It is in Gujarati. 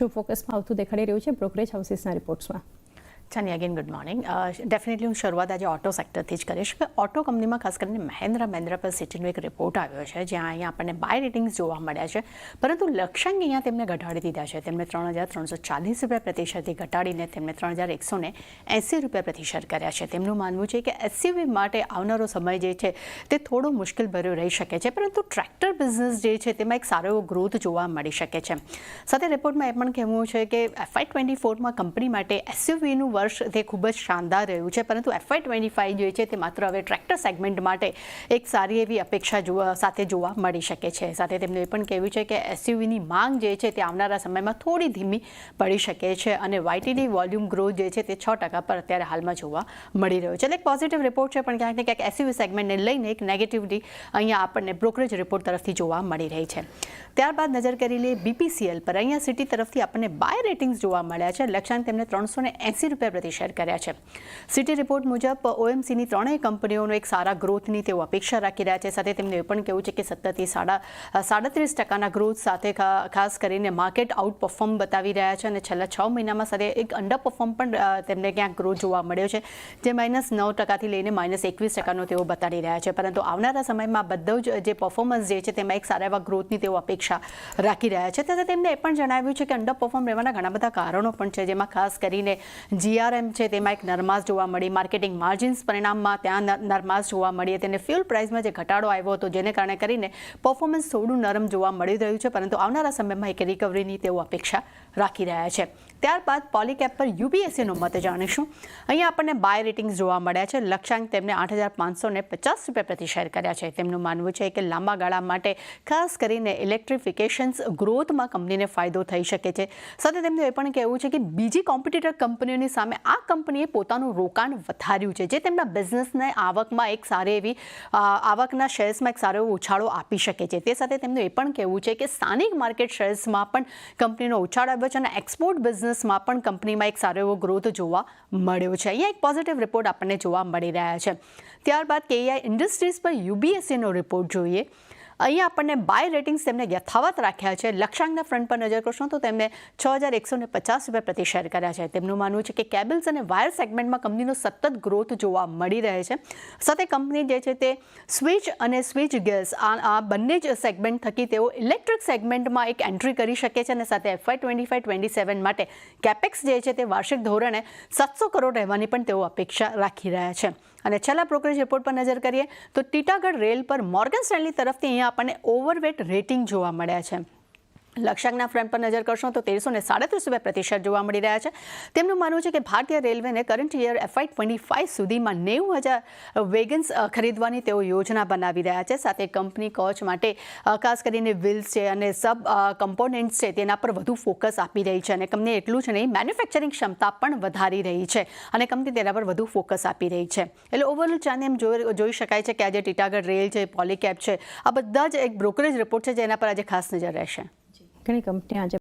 ફોકસમાં આવતું દેખાડી રહ્યું છે બ્રોકરેજ હાઉસીસના રિપોર્ટ્સમાં. ચાની અગેન ગુડ મોર્નિંગ. ડેફિનેટલી હું શરૂઆત આજે ઓટો સેક્ટરથી જ કરીશ કે ઓટો કંપનીમાં ખાસ કરીને મહેન્દ્રા પર સિટીનો એક રિપોર્ટ આવ્યો છે જ્યાં અહીંયા આપણને બાય રેટિંગ્સ જોવા મળ્યા છે, પરંતુ લક્ષ્યાંક અહીંયા તેમને ઘટાડી દીધા છે. તેમને 3,340 રૂપિયા પ્રતિ શેરથી ઘટાડીને તેમને 3,180 રૂપિયા પ્રતિ શેર કર્યા છે. તેમનું માનવું છે કે એસયુવી માટે આવનારો સમય જે છે તે થોડો મુશ્કેલભર્યો રહી શકે છે, પરંતુ ટ્રેક્ટર બિઝનેસ જે છે તેમાં એક સારો એવો ગ્રોથ જોવા મળી શકે છે. સાથે રિપોર્ટમાં એ પણ કહેવું છે કે FY24માં કંપની માટે એસયુવીનું વર્ષ તે ખૂબ જ શાનદાર રહ્યું છે, પરંતુ FY25 જે છે તે માત્ર હવે ટ્રેક્ટર સેગમેન્ટ માટે એક સારી એવી અપેક્ષા સાથે જોવા મળી શકે છે. સાથે તેમનું એ પણ કહેવું છે કે એસયુવીની માંગ જે છે તે આવનારા સમયમાં થોડી ધીમી પડી શકે છે અને YTD વોલ્યુમ ગ્રોથ જે છે તે 6% પર અત્યારે હાલમાં જોવા મળી રહ્યો છે. એટલે એક પોઝિટિવ રિપોર્ટ છે, પણ ક્યાંક ને ક્યાંક એસયુવી સેગમેન્ટને લઈને એક નેગેટિવિટી અહીંયા આપણને બ્રોકરેજ રિપોર્ટ તરફથી જોવા મળી રહી છે. ત્યારબાદ નજર કરી લઈએ BPCL પર. અહીંયા સિટી તરફથી આપણને બાય રેટિંગ્સ જોવા મળ્યા છે. લક્ષ્યાંક તેમને 380 રૂપિયા પ્રતિ શેર કર્યા છે. સિટી રિપોર્ટ મુજબ OMCની ત્રણેય કંપનીઓનો એક સારા ગ્રોથની તેઓ અપેક્ષા રાખી રહ્યા છે. સાથે તેમને એ પણ કહેવું છે કે 37% ગ્રોથ સાથે ખાસ કરીને માર્કેટ આઉટ પરફોર્મ બતાવી રહ્યા છે અને છેલ્લા 6 મહિનામાં સાથે એક અંડર પરફોર્મ પણ તેમને ક્યાંક ગ્રોથ જોવા મળ્યો છે, જે -9%થી લઈને -21% તેઓ બતાવી રહ્યા છે. પરંતુ આવનારા સમયમાં બધું જ જે પરફોર્મન્સ જે છે તેમાં એક સારા એવા ગ્રોથની તેઓ અપેક્ષા રાખી રહ્યા છે. સાથે તેમને એ પણ જણાવ્યું છે કે અંડર પરફોર્મ રહેવાના ઘણા બધા કારણો પણ છે, જેમાં ખાસ કરીને GRM છે તેમાં એક નરમાશ જોવા મળી, માર્કેટિંગ માર્જિન્સ પરિણામમાં ત્યાં નરમાશ જોવા મળી, તેને ફ્યુલ પ્રાઇસમાં જે ઘટાડો આવ્યો હતો જેને કારણે કરીને પરફોર્મન્સ થોડું નરમ જોવા મળી રહ્યું છે, પરંતુ આવનારા સમયમાં એક રિકવરીની તેઓ અપેક્ષા રાખી રહ્યા છે. ત્યારબાદ પોલીકેપ પર UBSEનો મત જાણીશું. અહીંયા આપણને બાય રેટિંગ્સ જોવા મળ્યા છે. લક્ષ્યાંક તેમને 8,550 રૂપિયા પ્રતિ શેર કર્યા છે. તેમનું માનવું છે કે લાંબા ગાળા માટે ખાસ કરીને ઇલેક્ટ્રિફિકેશન્સ ગ્રોથમાં કંપનીને ફાયદો થઈ શકે છે. સાથે તેમનું એ પણ કહેવું છે કે બીજી કોમ્પિટિટર કંપનીઓની સામે આ કંપનીએ પોતાનું રોકાણ વધાર્યું છે, જે તેમના બિઝનેસને આવકમાં એક સારી એવી આવકના શેર્સમાં એક સારો એવો ઉછાળો આપી શકે છે. તે સાથે તેમનું એ પણ કહેવું છે કે સ્થાનિક માર્કેટ શેર્સમાં પણ કંપનીનો ઉછાળો આવ્યો છે અને એક્સપોર્ટ બિઝનેસમાં પણ કંપનીમાં એક સારો એવો ગ્રોથ જોવા મળ્યો છે. અહીંયા એક પોઝિટિવ રિપોર્ટ આપણને જોવા મળી રહ્યા છે. ત્યારબાદ KEI ઇન્ડસ્ટ્રીઝ પર UBSEનો રિપોર્ટ જોઈએ. અહીંયા આપણને બાય રેટિંગ્સ તેમને યથાવત રાખ્યા છે. લક્ષ્યાંકના ફ્રન્ટ પર નજર કરશો તો તેમને 6,150 રૂપિયા પ્રતિ શેર કર્યા છે. તેમનું માનવું છે કે કેબલ્સ અને વાયર સેગમેન્ટમાં કંપનીનો સતત ગ્રોથ જોવા મળી રહે છે. સાથે કંપની જે છે તે સ્વિચ અને સ્વિચ ગેસ આ બંને જ સેગમેન્ટ થકી તેઓ ઇલેક્ટ્રિક સેગમેન્ટમાં એક એન્ટ્રી કરી શકે છે અને સાથે FY25-27 માટે કેપેક્સ જે છે તે વાર્ષિક ધોરણે 700 કરોડ રહેવાની પણ તેઓ અપેક્ષા રાખી રહ્યા છે. અને છેલ્લા બ્રોકરેજ રિપોર્ટ પર નજર કરીએ તો ટીટાગઢ રેલ પર મોર્ગન સ્ટેનલી તરફથી અહીંયા આપણને ઓવરવેટ રેટિંગ જોવા મળ્યા છે. લક્ષ્યાંકના ફ્રન્ટ પર નજર કરશો તો 1,337 રૂપિયા પ્રતિ શેર જોવા મળી રહ્યા છે. તેમનું માનવું છે કે ભારતીય રેલવેને કરંટ યર FY25 સુધીમાં 90,000 વેગન્સ ખરીદવાની તેઓ યોજના બનાવી રહ્યા છે. સાથે કંપની કોચ માટે ખાસ કરીને વ્હીલ્સ છે અને સબ કમ્પોનેન્ટ્સ છે તેના પર વધુ ફોકસ આપી રહી છે અને કંપની એટલું જ નહીં, મેન્યુફેક્ચરિંગ ક્ષમતા પણ વધારી રહી છે અને કંપની તેના પર વધુ ફોકસ આપી રહી છે. એટલે ઓવરઓલ ચાને એમ જોઈ શકાય છે કે આજે ટીટાગઢ રેલ છે, પોલીકેપ છે, આ બધા જ એક બ્રોકરેજ રિપોર્ટ છે જેના પર આજે ખાસ નજર રહેશે. ઘણી કંપની આજે